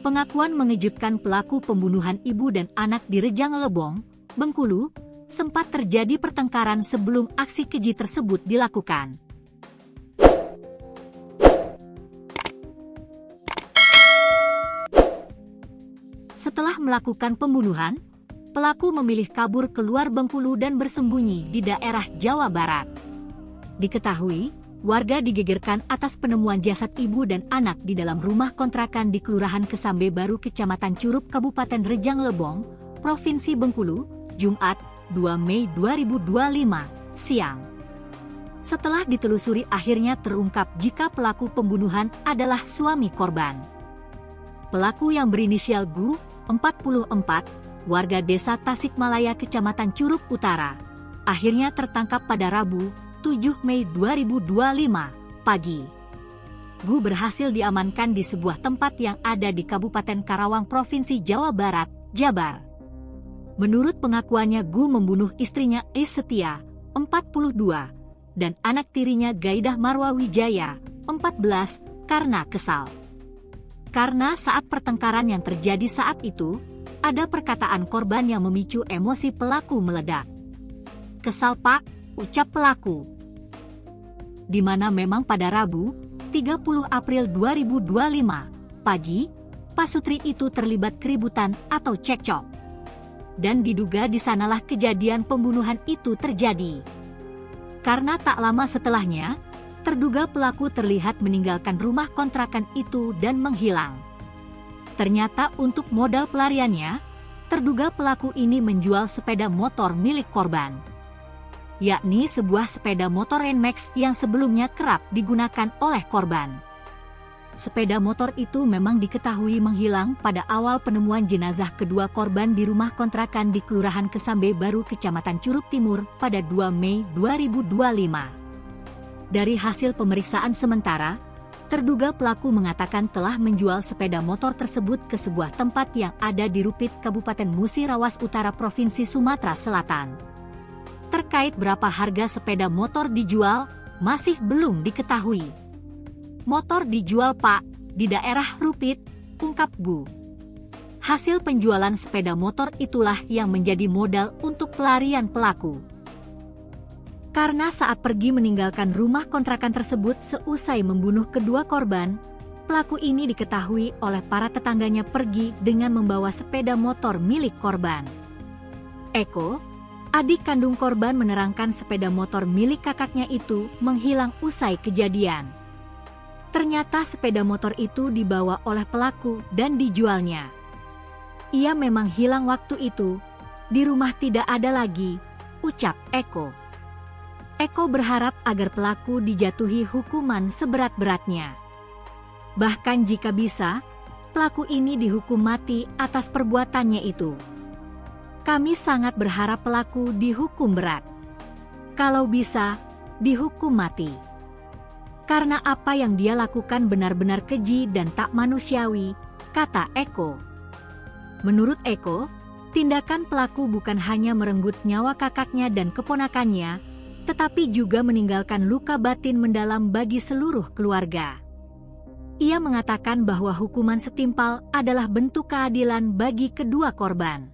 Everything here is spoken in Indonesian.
Pengakuan mengejutkan pelaku pembunuhan ibu dan anak di Rejang Lebong, Bengkulu, sempat terjadi pertengkaran sebelum aksi keji tersebut dilakukan. Setelah melakukan pembunuhan, pelaku memilih kabur keluar Bengkulu dan bersembunyi di daerah Jawa Barat. Diketahui, warga digegerkan atas penemuan jasad ibu dan anak di dalam rumah kontrakan di Kelurahan Kesambe Baru, Kecamatan Curup, Kabupaten Rejang Lebong, Provinsi Bengkulu, Jumat, 2 Mei 2025, siang. Setelah ditelusuri, akhirnya terungkap jika pelaku pembunuhan adalah suami korban. Pelaku yang berinisial Gu, 44, warga desa Tasikmalaya, Kecamatan Curup Utara, akhirnya tertangkap pada Rabu, 7 Mei 2025, pagi. Gu berhasil diamankan di sebuah tempat yang ada di Kabupaten Karawang, Provinsi Jawa Barat, Jabar. Menurut pengakuannya, Gu membunuh istrinya Is Setia, 42, dan anak tirinya Gaidah Marwa Wijaya, 14, karena kesal. Karena saat pertengkaran yang terjadi saat itu, ada perkataan korban yang memicu emosi pelaku meledak. "Kesal, Pak," ucap pelaku. Di mana memang pada Rabu, 30 April 2025, pagi, pasutri itu terlibat keributan atau cekcok. Dan diduga di sanalah kejadian pembunuhan itu terjadi. Karena tak lama setelahnya, terduga pelaku terlihat meninggalkan rumah kontrakan itu dan menghilang. Ternyata untuk modal pelariannya, terduga pelaku ini menjual sepeda motor milik korban, yakni sebuah sepeda motor NMAX yang sebelumnya kerap digunakan oleh korban. Sepeda motor itu memang diketahui menghilang pada awal penemuan jenazah kedua korban di rumah kontrakan di Kelurahan Kesambe Baru, Kecamatan Curup Timur pada 2 Mei 2025. Dari hasil pemeriksaan sementara, terduga pelaku mengatakan telah menjual sepeda motor tersebut ke sebuah tempat yang ada di Rupit, Kabupaten Musirawas Utara, Provinsi Sumatera Selatan. Terkait berapa harga sepeda motor dijual, masih belum diketahui. "Motor dijual, Pak, di daerah Rupit," ungkap Gu. Hasil penjualan sepeda motor itulah yang menjadi modal untuk pelarian pelaku. Karena saat pergi meninggalkan rumah kontrakan tersebut seusai membunuh kedua korban, pelaku ini diketahui oleh para tetangganya pergi dengan membawa sepeda motor milik korban. Eko, adik kandung korban, menerangkan sepeda motor milik kakaknya itu menghilang usai kejadian. Ternyata sepeda motor itu dibawa oleh pelaku dan dijualnya. "Ia memang hilang waktu itu, di rumah tidak ada lagi," ucap Eko. Eko berharap agar pelaku dijatuhi hukuman seberat-beratnya. Bahkan jika bisa, pelaku ini dihukum mati atas perbuatannya itu. "Kami sangat berharap pelaku dihukum berat. Kalau bisa, dihukum mati. Karena apa yang dia lakukan benar-benar keji dan tak manusiawi," kata Eko. Menurut Eko, tindakan pelaku bukan hanya merenggut nyawa kakaknya dan keponakannya, tetapi juga meninggalkan luka batin mendalam bagi seluruh keluarga. Ia mengatakan bahwa hukuman setimpal adalah bentuk keadilan bagi kedua korban.